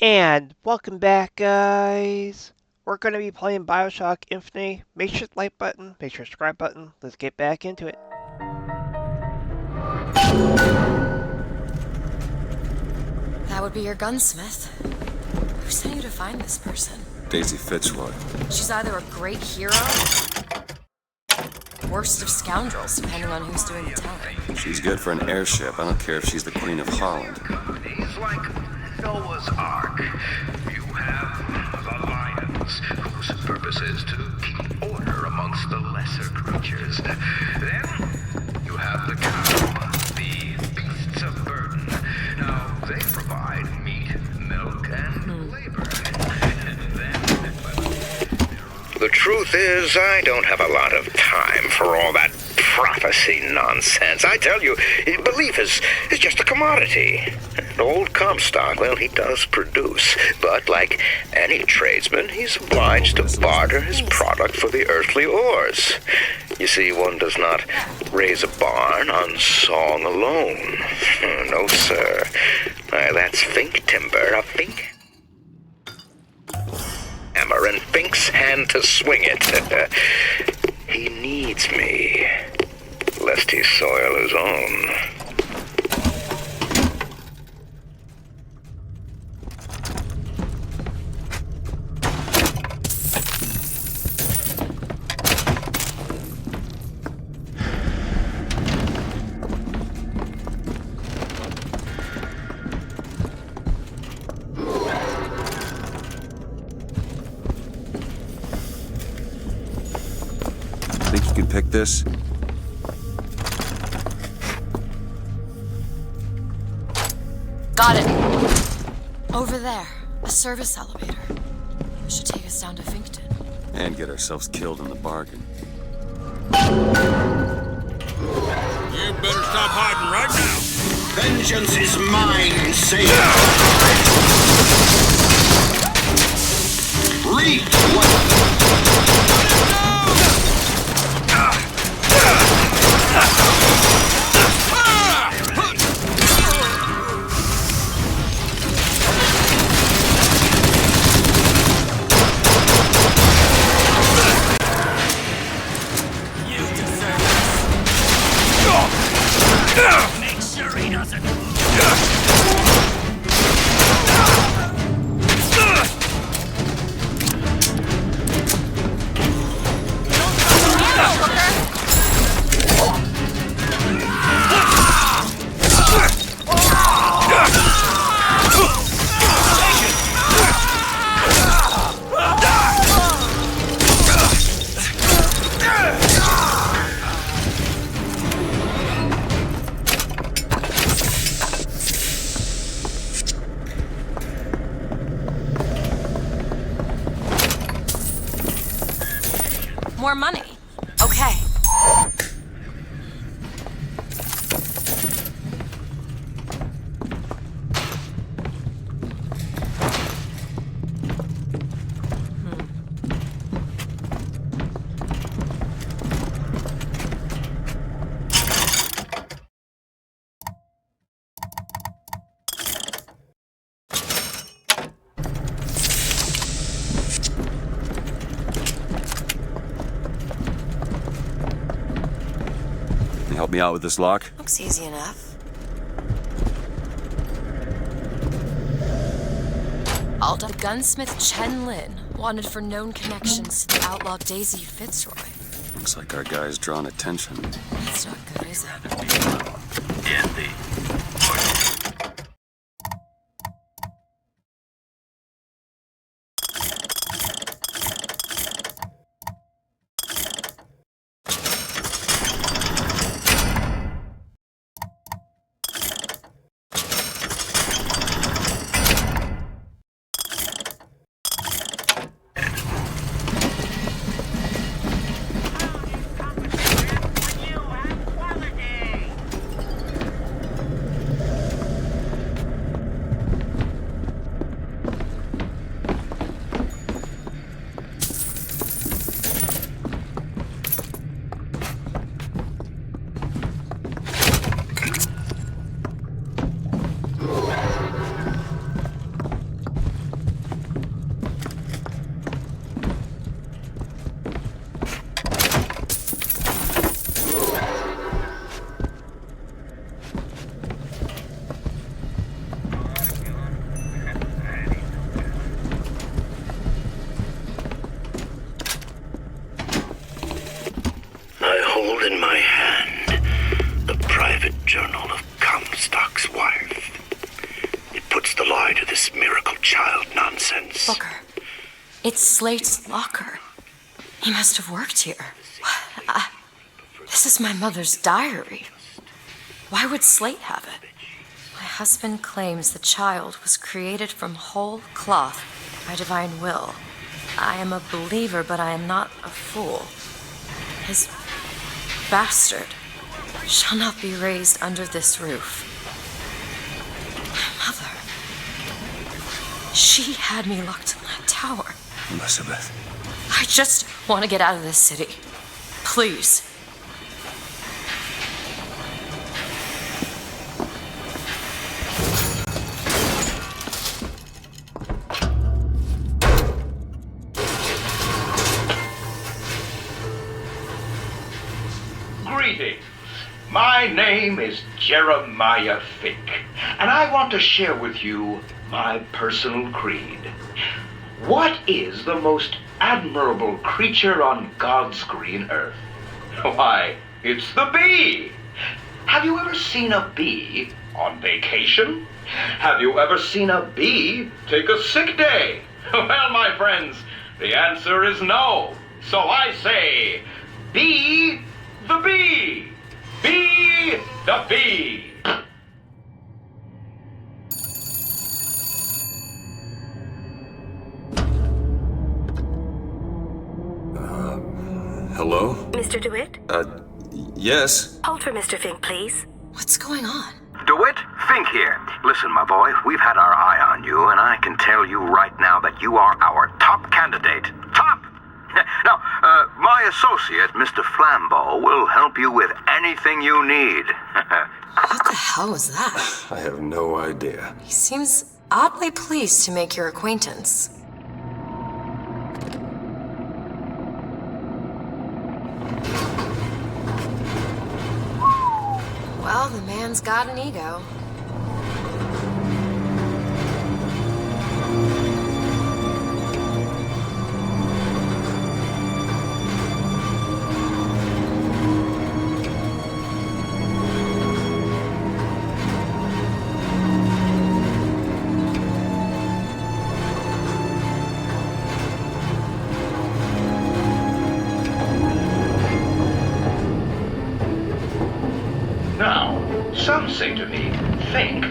And welcome back, guys. We're going to be playing BioShock Infinite. Make sure to like button, make sure to subscribe button. Let's get back into it. That would be your gunsmith. Who sent you to find this person? Daisy Fitzroy. She's either a great hero, worst of scoundrels, depending on who's doing the telling. She's good for an airship. I don't care if she's the Queen of Holland. He's like Noah's Ark. You have the lions, whose purpose is to keep order amongst the lesser creatures. Then you have the cow, the beasts of burden. Now, they provide meat, milk, and labor. And then... The truth is, I don't have a lot of time for all that prophecy nonsense. I tell you, belief is just a commodity. An old Comstock, well, he does produce, but like any tradesman, he's obliged to barter his product for the earthly ores. You see, one does not raise a barn on song alone. No, sir. Why, that's Fink timber, a Fink hammer, and Fink's hand to swing it. He needs me, lest he soil his own. Think you can pick this? Got it. Over there, a service elevator. Should take us down to Finkton. And get ourselves killed in the bargain. You better stop hiding right now. Vengeance is mine, Savior. Reap what... Make sure he doesn't. More money. Okay. Can you help me out with this lock? Looks easy enough. Alda gunsmith Chen Lin, wanted for known connections to the outlaw Daisy Fitzroy. Looks like our guy's drawn attention. That's not good, is it? Indeed. child nonsense. Booker, it's Slate's locker. He must have worked here. This is my mother's diary. Why would Slate have it? My husband claims the child was created from whole cloth by divine will. I am a believer, but I am not a fool. His bastard shall not be raised under this roof. My mother, she had me locked in that tower. Elizabeth. I just want to get out of this city. Please. Greetings. My name is Jeremiah Fink, and I want to share with you my personal creed. What is the most admirable creature on God's green earth? Why, it's the bee. Have you ever seen a bee on vacation? Have you ever seen a bee take a sick day? Well, my friends, the answer is no. So I say, be the bee. Be the bee. Hello? Mr. DeWitt? Yes? Hold for Mr. Fink, please. What's going on? DeWitt, Fink here. Listen, my boy, we've had our eye on you, and I can tell you right now that you are our top candidate. Top! Now, my associate, Mr. Flambeau, will help you with anything you need. What the hell was that? I have no idea. He seems oddly pleased to make your acquaintance. Well, the man's got an ego. Now, some say to me, Fink,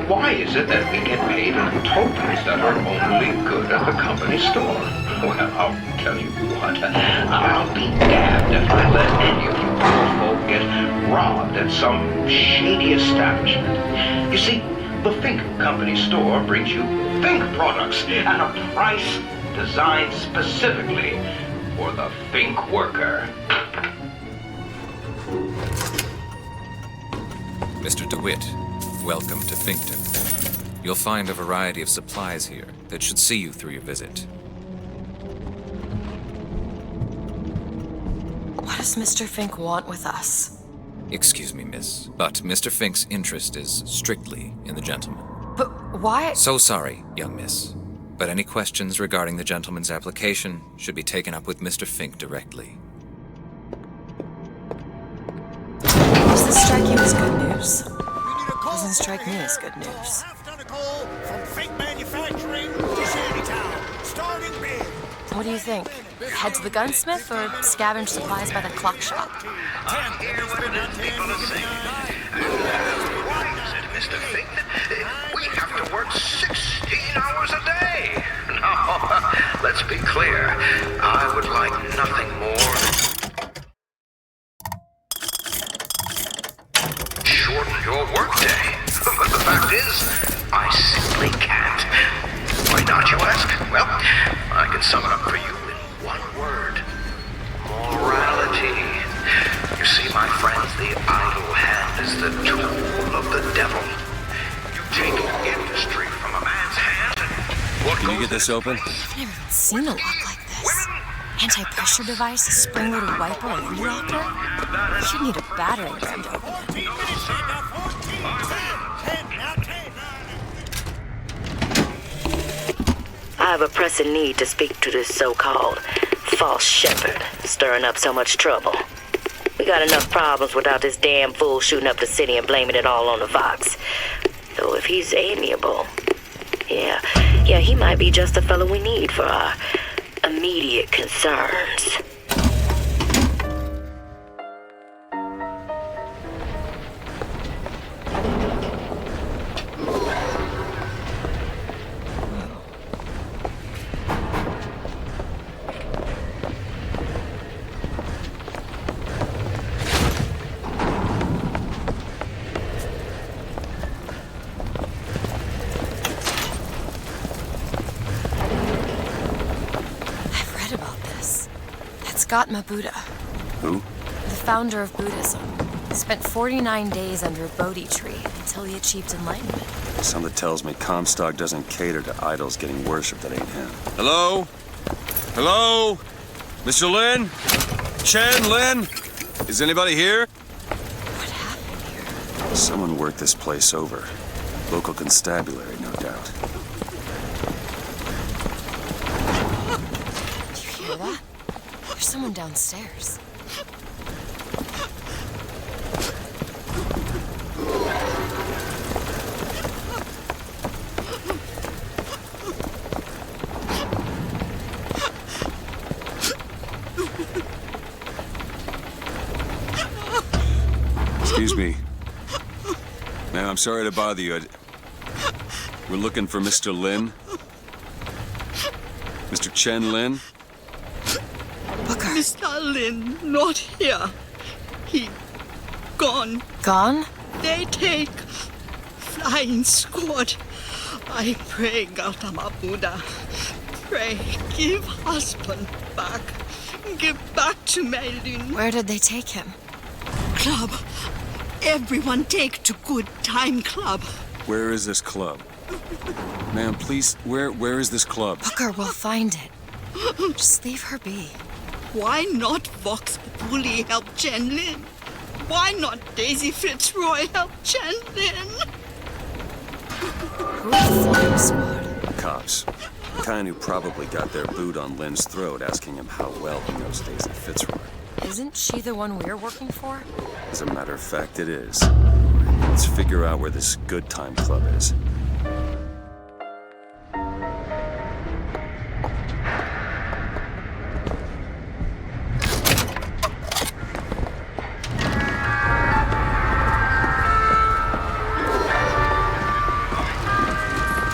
why is it that we get paid in tokens that are only good at the company store? Well, I'll tell you what, I'll be damned if I let any of you poor folk get robbed at some shady establishment. You see, the Fink Company store brings you Fink products at a price designed specifically for the Fink worker. Mr. DeWitt, welcome to Finkton. You'll find a variety of supplies here that should see you through your visit. What does Mr. Fink want with us? Excuse me, miss, but Mr. Fink's interest is strictly in the gentleman. But why? So sorry, young miss, but any questions regarding the gentleman's application should be taken up with Mr. Fink directly. Does this strike you as good news? Doesn't strike me as good news. From fake manufacturing to Shantytown, starting big. What do you think? Head to the gunsmith or scavenge supplies by the clock shop? I hear what it is people are saying. Why is it, Mr. Fink, that we have to work 16 hours a day? No, let's be clear. I would like nothing more than shorten your workday. But the fact is, I simply can't. Why not, you ask? Well, I can sum it up for you in one word. Morality. You see, my friends, the idle hand is the tool of the devil. You take industry from a man's hand, and what Can you goes get this open? I've never even seen a lock like this. Anti-pressure device, a spring-loaded wiper, and a locker? You'd need a battering ram to open it. I have a pressing need to speak to this so-called false shepherd, stirring up so much trouble. We got enough problems without this damn fool shooting up the city and blaming it all on the Fox. Though if he's amiable, yeah, Yeah, he might be just the fellow we need for our immediate concerns. Gautama Buddha, Who? the founder of Buddhism, spent 49 days under a Bodhi tree until he achieved enlightenment. Something tells me Comstock doesn't cater to idols getting worshipped that ain't him. Hello? Hello? Mr. Lin? Chen, Lin? Is anybody here? What happened here? Someone worked this place over. Local constabulary, no doubt. Do you hear that? There's someone downstairs. Excuse me. Ma'am, I'm sorry to bother you. We're looking for Mr. Lin. Mr. Chen Lin. Booker. Mr. Lin, not here. He gone. Gone? They take flying squad. I pray, Gautama Buddha. Pray, give husband back. Give back to Maylin. Where did they take him? Club. Everyone take to good time club. Where is this club? Ma'am, please, where is this club? Booker, we'll find it. Just leave her be. Why not Vox Populi help Chen Lin? Why not Daisy Fitzroy help Chen Lin? Who is the flying squad? Cops. The kind who probably got their boot on Lin's throat asking him how well he knows Daisy Fitzroy. Isn't she the one we're working for? As a matter of fact, it is. Let's figure out where this good time club is.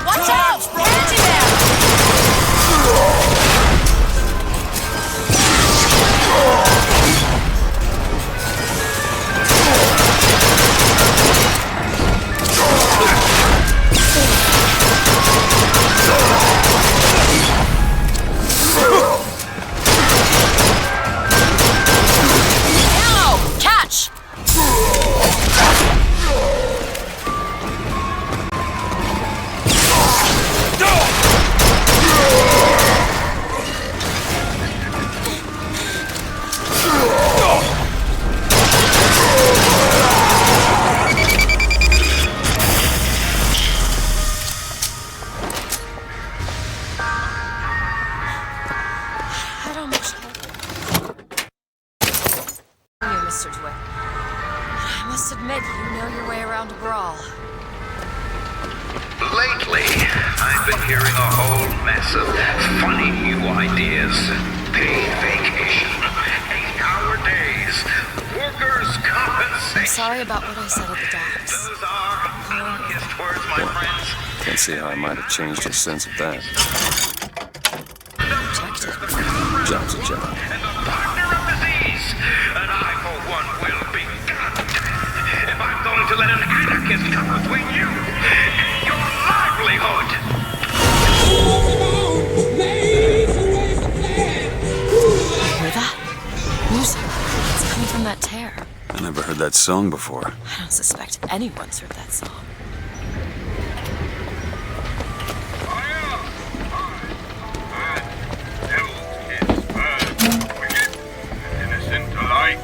Watch out! Hands you there! Ammo! Catch! I'd almost killed you, Mr. DeWitt. I must admit, you know your way around a brawl. Lately, I've been hearing a whole mess of funny new ideas. Paid vacation, 8-hour days, workers' I'm compensation. sorry about what I said at the docks. Those are honest words, my friends. Can't see how I might have changed your sense of that. Job's a job. And the partner of disease. And I, for one, will be damned if I'm going to let an anarchist come between you and your livelihood. You hear that? Music. It's coming from that tear. I never heard that song before. I don't suspect anyone's heard that song. Innocent alike.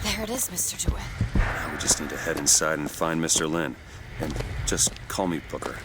There it is, Mr. DeWitt. Now we just need to head inside and find Mr. Lin. And just call me Booker.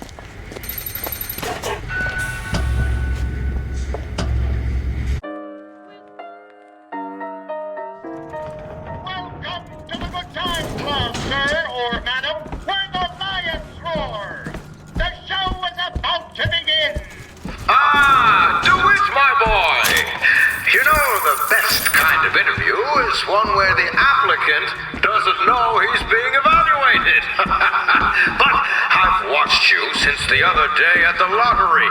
kind of interview is one where the applicant doesn't know he's being evaluated. But I've watched you since the other day at the lottery.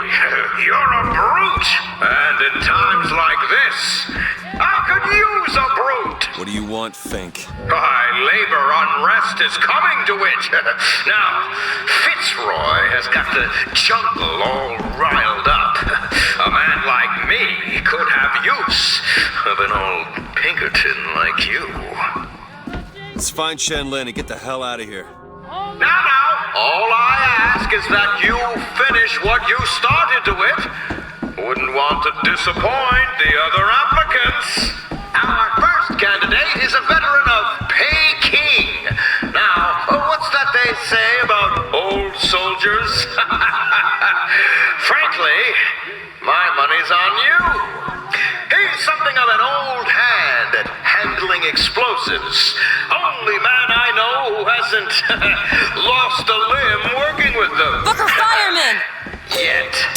You're a brute. And in times like this, I could use a brute. What do you want, Fink? Labor unrest is coming to it. Now, Fitzroy has got the jungle all riled up. A man like me could have use of an old Pinkerton like you. Let's find Chen Lin and get the hell out of here. Now, all I ask is that you finish what you started, DeWitt. Wouldn't want to disappoint the other applicants. Our first candidate is a veteran of Peking. Now, what's that they say about old soldiers? Frankly, my money's on you. He's something of an old hand at handling explosives. Only man I know who hasn't lost a limb working with them. Booker Fireman! Yet.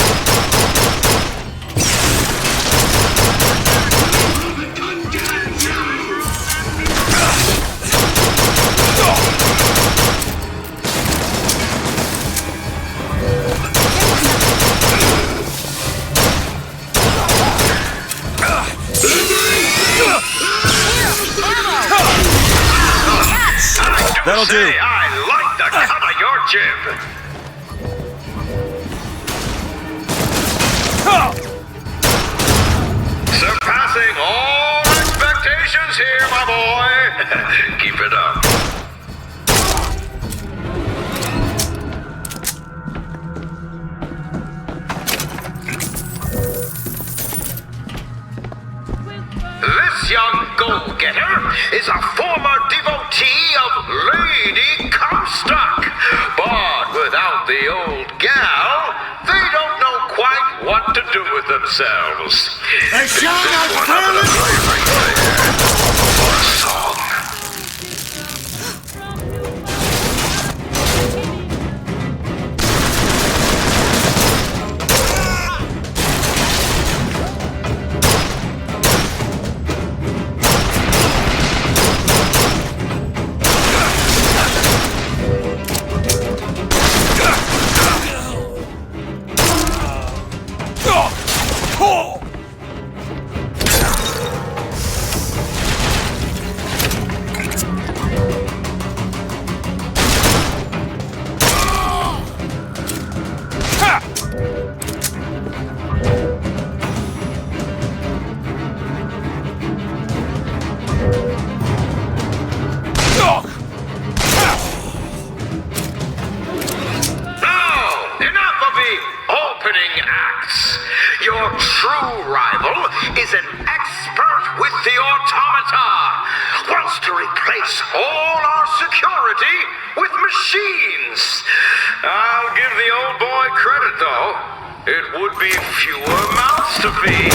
That'll do. I like the cut of your jib. Surpassing all expectations here, my boy. Keep it up. This young go-getter is a former devotee of Lady Comstock. But without the old gal, they don't know quite what to do with themselves. They shall not fail it! For a song. Your true rival is an expert with the automata. Wants to replace all our security with machines. I'll give the old boy credit, though. It would be fewer mouths to feed.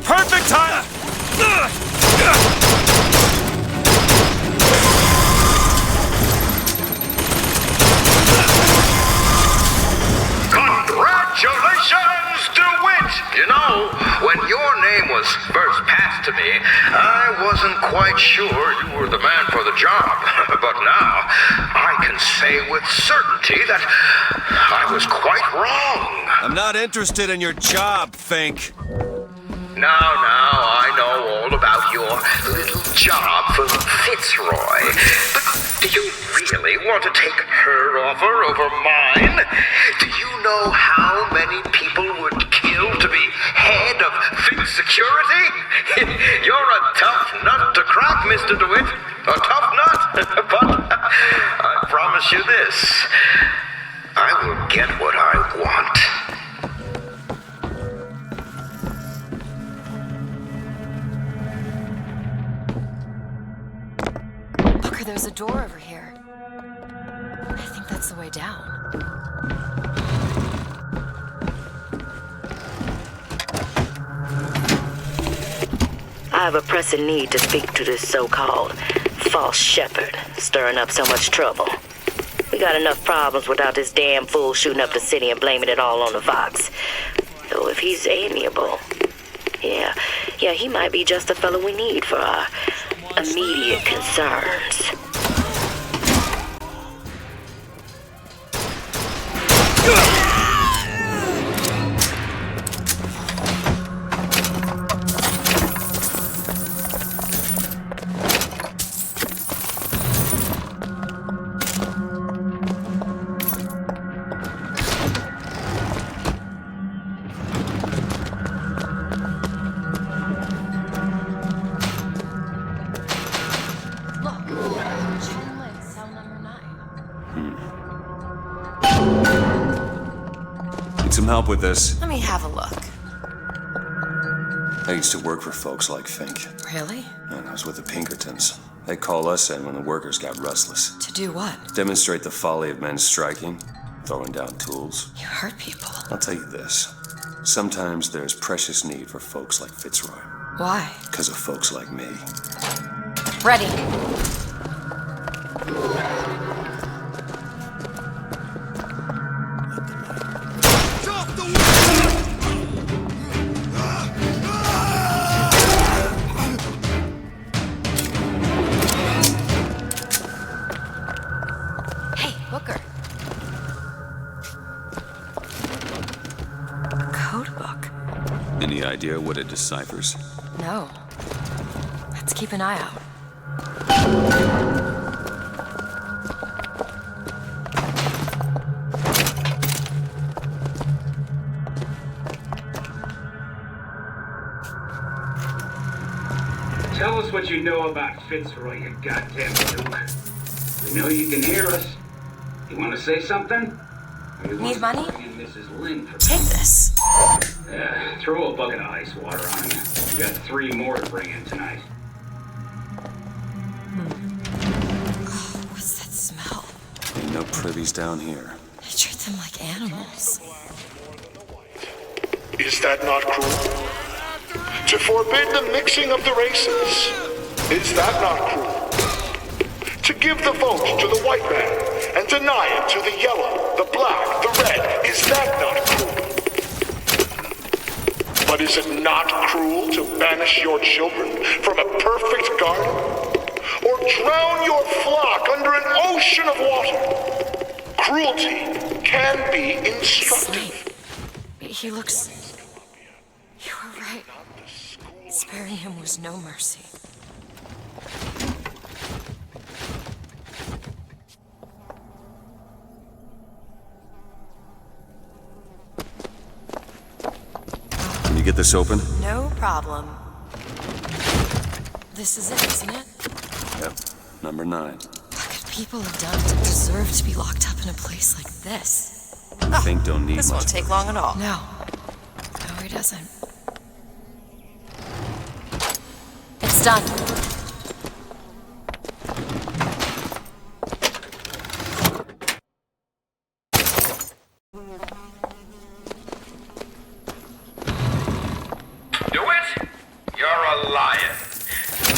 Perfect time! Congratulations, DeWitt! You know, when your name was first passed to me, I wasn't quite sure you were the man for the job. But now, I can say with certainty that I was quite wrong. I'm not interested in your job, Fink. Now, I know all about your little job for Fitzroy. But do you really want to take her offer over mine? Do you know how many people would kill to be head of Fink Security? You're a tough nut to crack, Mr. DeWitt. A tough nut. But I promise you this. I will get what I want. There's a door over here. I think that's the way down. I have a pressing need to speak to this so-called false shepherd, stirring up so much trouble. We got enough problems without this damn fool shooting up the city and blaming it all on the Vox. Though if he's amiable, yeah, he might be just the fellow we need for our immediate concerns. Some help with this. Let me have a look. I used to work for folks like Fink. Really? And I was with the Pinkertons. They call us in when the workers got restless. To do what? Demonstrate the folly of men striking, throwing down tools. You hurt people. I'll tell you this. Sometimes there's precious need for folks like Fitzroy. Why? Because of folks like me. Ready. Any idea what it deciphers? No. Let's keep an eye out. Tell us what you know about Fitzroy, you goddamn Duke. We know you can hear us. You want to say something? Need money? Mrs. Lynn for Take this. Throw a bucket of ice water on you. We got 3 more to bring in tonight. Oh, what's that smell? Ain't no privies down here. They treat them like animals. Is that not cruel? To forbid the mixing of the races, is that not cruel? To give the vote to the white man and deny it to the yellow, the black, the red, is that not cruel? But is it not cruel to banish your children from a perfect garden? Or drown your flock under an ocean of water? Cruelty can be instructive. He looks... You were right. Sparing him was no mercy. Can you get this open? No problem. This is it, isn't it? Yep. Number 9. What could people have done to deserve to be locked up in a place like this? Fink don't need This much. won't take long at all. No. No, he doesn't. It's done. DeWitt, you're a lion.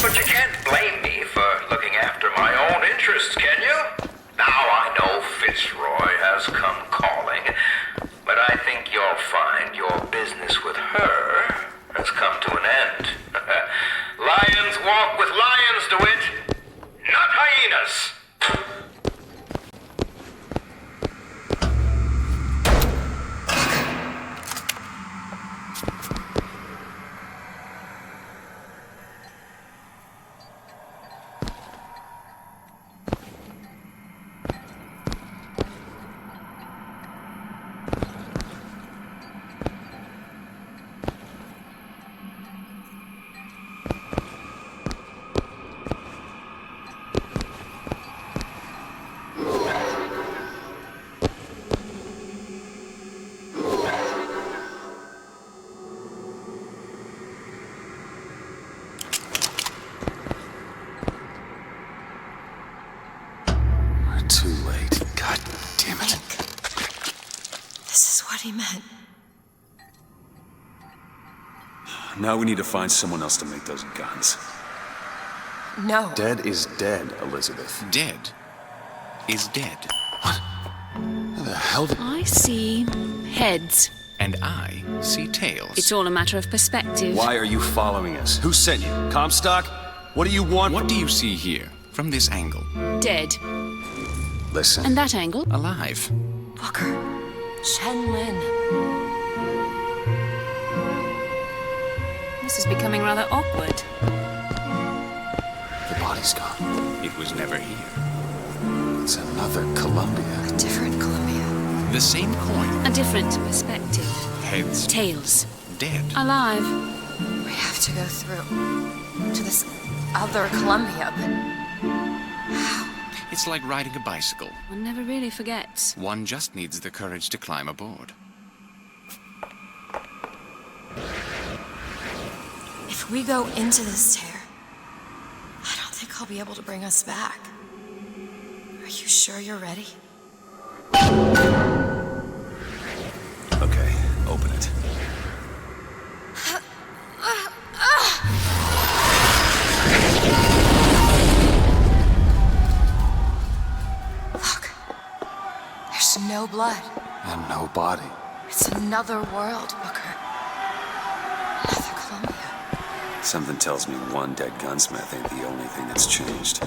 But you can't blame me for looking after my own interests, can you? Now I know Fitzroy has come calling, but I think you'll find your business with her has come to an end. Lions walk with lions, DeWitt, not hyenas. Too late. God damn it. This is what he meant. Now we need to find someone else to make those guns. No. Dead is dead, Elizabeth. Dead is dead. How the hell did... I see heads. And I see tails. It's all a matter of perspective. Why are you following us? Who sent you? Comstock? What do you want? What do you see here, from this angle? Dead. Listen. And that angle? Alive. Booker. Chen Lin. This is becoming rather awkward. The body's gone. It was never here. It's another Columbia. A different Columbia. The same coin. A different perspective. Heads. Tails. Dead. Alive. We have to go through to this other Columbia, but how? It's like riding a bicycle. One never really forgets. One just needs the courage to climb aboard. If we go into this tear, I don't think I'll be able to bring us back. Are you sure you're ready? Okay, open it. Look, there's no blood. And no body. It's another world, Booker. Another Columbia. Something tells me one dead gunsmith ain't the only thing that's changed.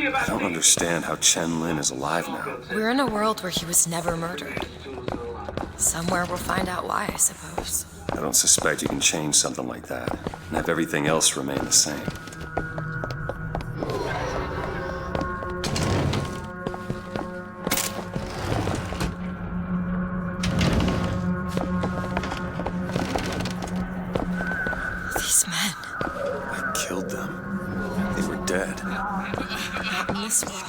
I don't understand how Chen Lin is alive now. We're in a world where he was never murdered. Somewhere we'll find out why, I suppose. I don't suspect you can change something like that and have everything else remain the same. These men. I killed them. They were dead. Not in this world.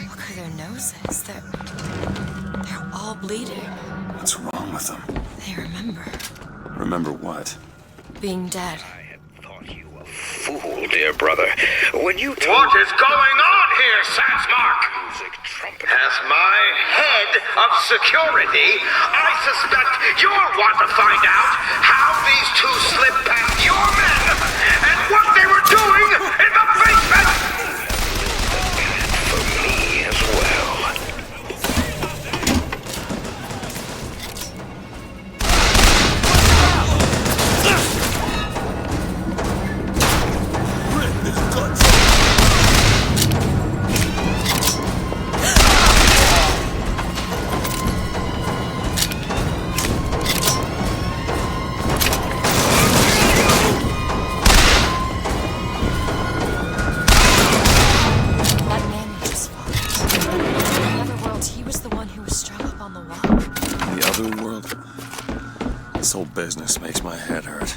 Look at their noses. They're all bleeding. What's wrong with them? They remember. Remember what? Being dead. Fool, dear brother. When you told... What is going on here, Sansmark? As my head of security, I suspect you'll want to find out how these two slipped past your men and what they were doing in the basement! For me as well. This whole business makes my head hurt.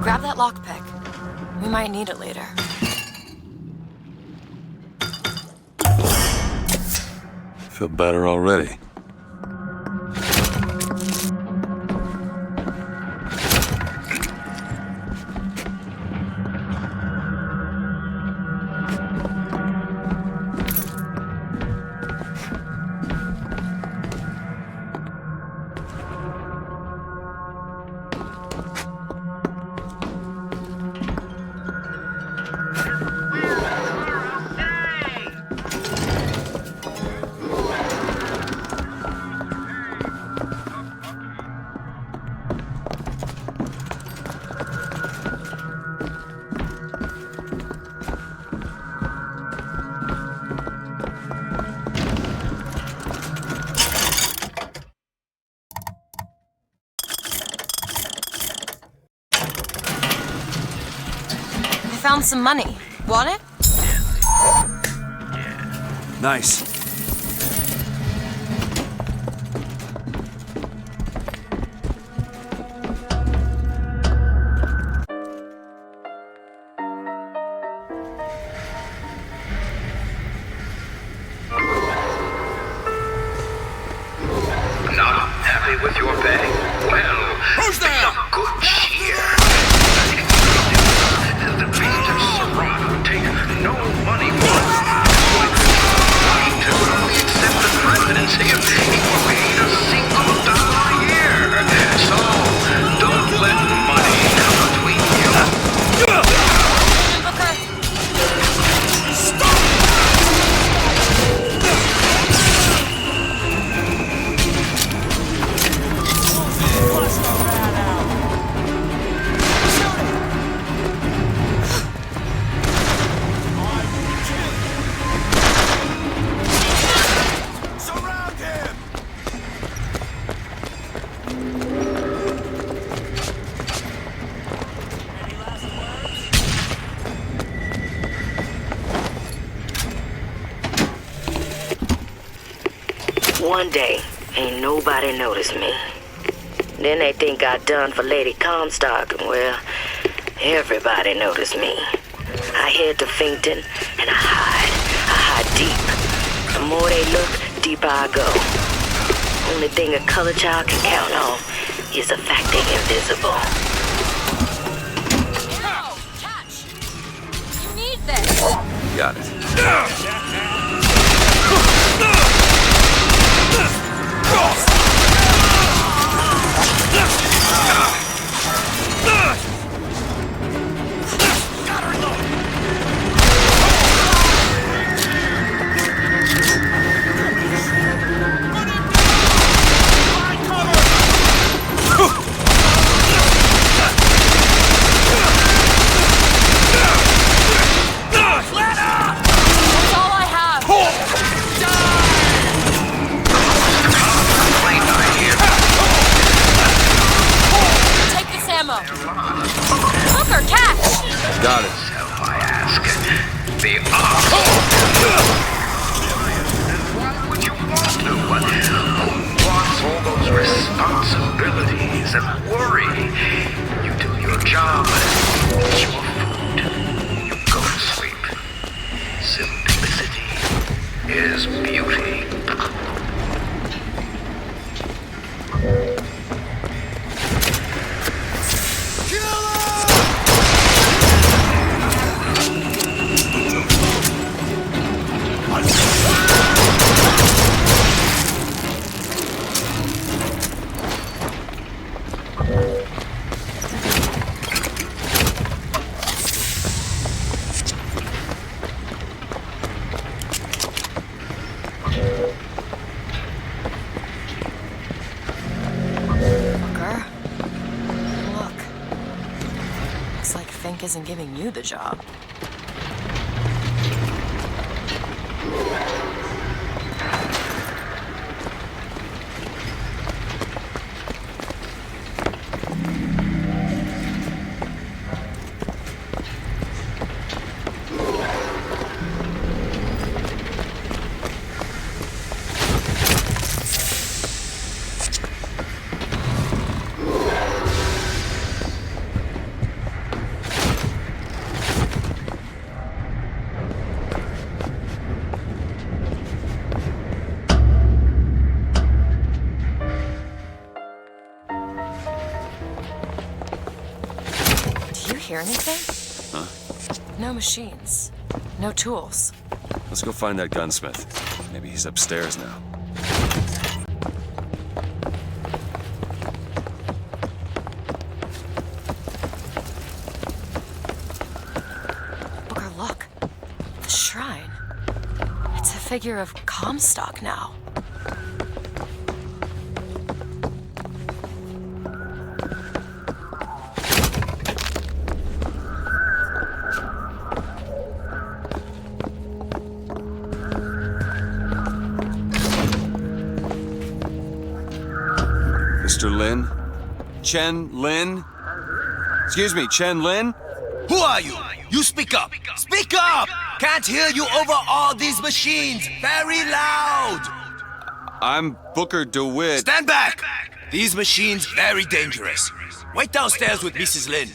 Grab that lockpick. We might need it later. Feel better already. found some money. Want it? Nice. Not happy with your pay? Well, who's there? Good cheer. The painters Serrano take no money for it. To accept the presidency if he paid a single dollar a year. So, don't let money come between you. Surround him! One day, ain't nobody noticed me. Then they think I done for Lady Comstock, and well, everybody noticed me. I head to Finkton, and I hide deep. The more they look, deeper I go. Only thing a color child can count on is the fact they're invisible. No! Catch! You need this! Got it. That's all I have! Take this ammo! Hook or catch! Got it. I ask. The ox. Why would you want to? Who wants all those responsibilities and worry? You do your job. It's your food. You go to sleep. Simplicity is beauty. Booker. Look. Looks like Fink isn't giving you the job. Do you hear anything? Huh? No machines. No tools. Let's go find that gunsmith. Maybe he's upstairs now. Booker, look. The shrine. It's a figure of Comstock now. Mr. Lin? Chen Lin? Excuse me, Chen Lin? Who are you? You speak up. Speak up! Can't hear you over all these machines. Very loud. I'm Booker DeWitt. Stand back! These machines very dangerous. Wait downstairs with Mrs. Lynn.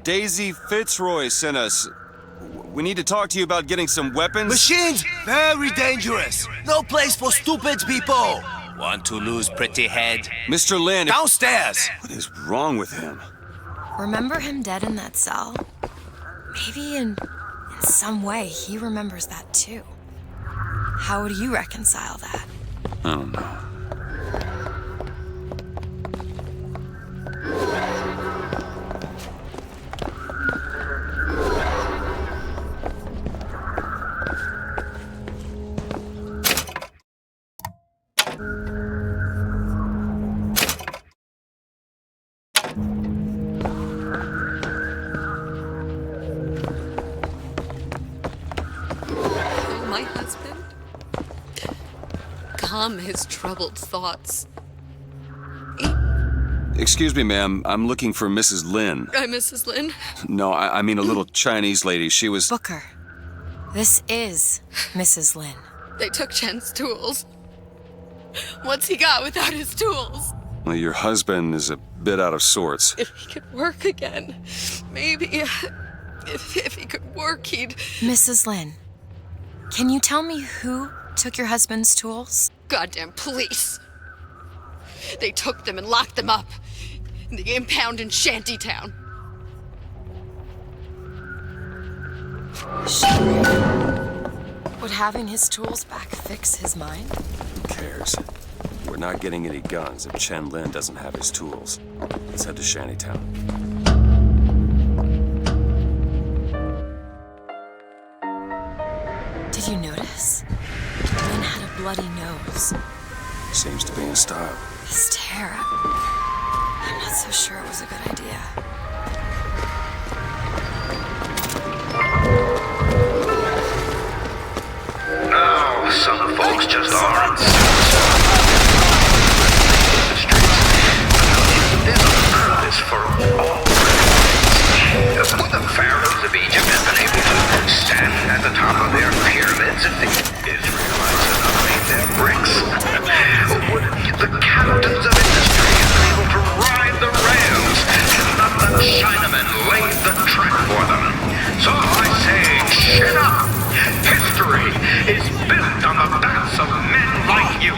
Daisy Fitzroy sent us. We need to talk to you about getting some weapons. Machines very dangerous. No place for stupid people. Want to lose pretty head? Mr. Lynn. Downstairs. What is wrong with him? Remember him dead in that cell? Maybe in some way he remembers that too. How would you reconcile that? I don't know. My husband? Calm his troubled thoughts. Excuse me, ma'am. I'm looking for Mrs. Lynn. I'm Mrs. Lynn. No, I mean a little Chinese lady. She was... Booker, this is Mrs. Lynn. They took Chen's tools. What's he got without his tools? Well, your husband is a bit out of sorts. If he could work again, maybe... If he could work, he'd... Mrs. Lynn, can you tell me who took your husband's tools? Goddamn police. They took them and locked them up in the impound in Shantytown. Would having his tools back fix his mind? Who cares? We're not getting any guns if Chen Lin doesn't have his tools. Let's head to Shantytown. Did you notice? Lynn had a bloody nose. Seems to be in style. This tear up. I'm not so sure it was a good idea. Now, some folks just aren't. There's a purpose for all religions. Would the pharaohs of Egypt have been able to stand at the top of their pyramids if the Israelites had not made their bricks? Would the captains of industry have been able to ride the rails had not the Chinamen laid the track for them? So I say, chin up! History is built on the backs of men like you!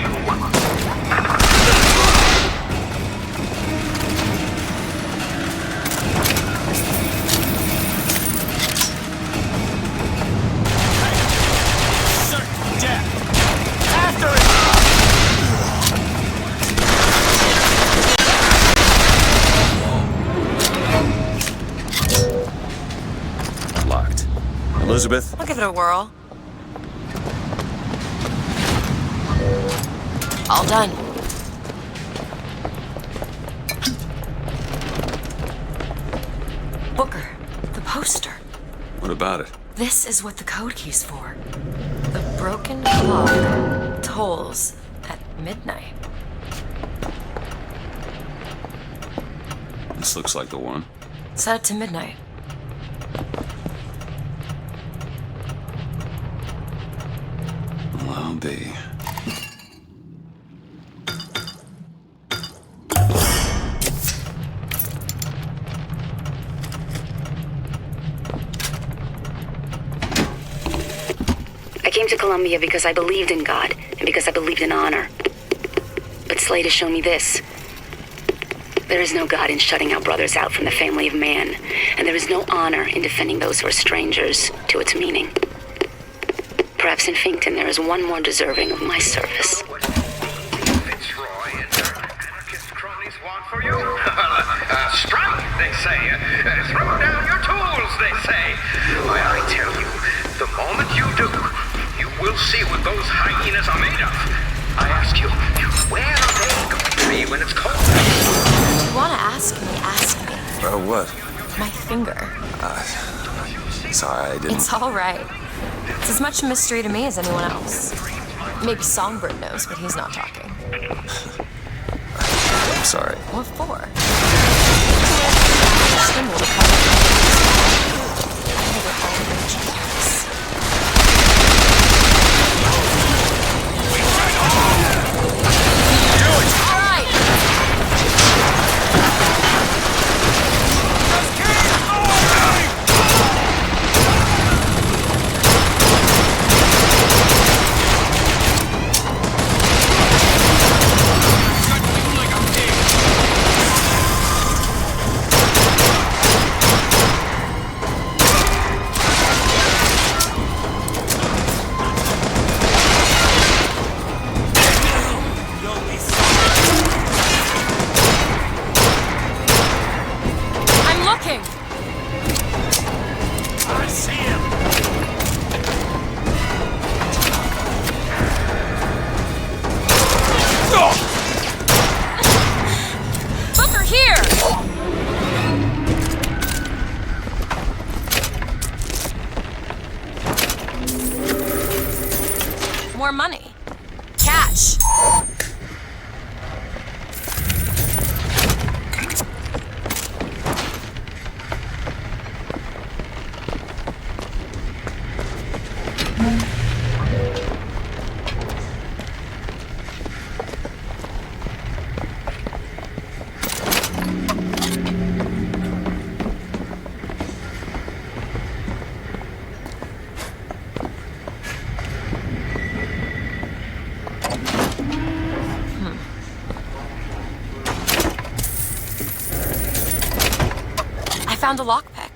Locked. Elizabeth? I'll give it a whirl. All done. Booker, the poster. What about it? This is what the code key's for. The broken clock tolls at midnight. This looks like the one. Set it to midnight. Well, I'll be. I came to Columbia because I believed in God and because I believed in honor. But Slate has shown me this. There is no God in shutting our brothers out from the family of man, and there is no honor in defending those who are strangers to its meaning. Perhaps in Finkton there is one more deserving of my service. Fitzroy and their anarchist cronies want for you? Strike, they say. Throw down your tools, they say. Why, I tell you, the moment you do, you will see what those hyenas are made of. I ask you, where are they going to be when it's cold? If you want to ask me, ask me. What? My finger. Sorry, I didn't... It's all right. It's as much a mystery to me as anyone else. Maybe Songbird knows, but he's not talking. I'm sorry. What for? found a lockpick.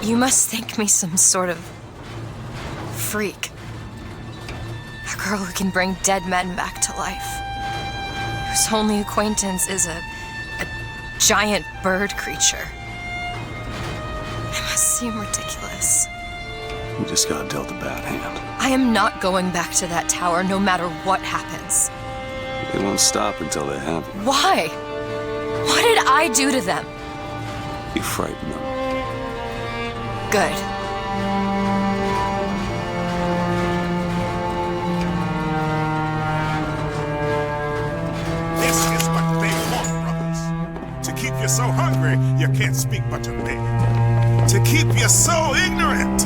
You must think me some sort of freak. A girl who can bring dead men back to life. Whose only acquaintance is a giant bird creature. It must seem ridiculous. You just got dealt a bad hand. I am not going back to that tower no matter what happens. They won't stop until they have you. Why? What did I do to them? You frighten them. Good. This is what they want, brothers. To keep you so hungry, you can't speak but to me. To keep you so ignorant,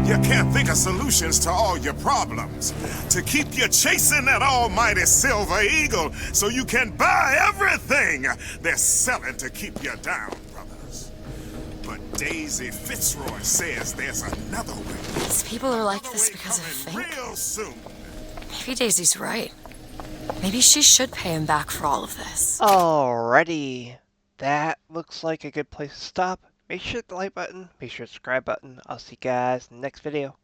you can't think of solutions to all your problems. To keep you chasing that almighty silver eagle so you can buy everything they're selling to keep you down, brothers. But Daisy Fitzroy says there's another way. These people are like this because of Fink. Real soon. Maybe Daisy's right. Maybe she should pay him back for all of this. Alrighty. That looks like a good place to stop. Make sure to hit the like button, make sure to subscribe button. I'll see you guys in the next video.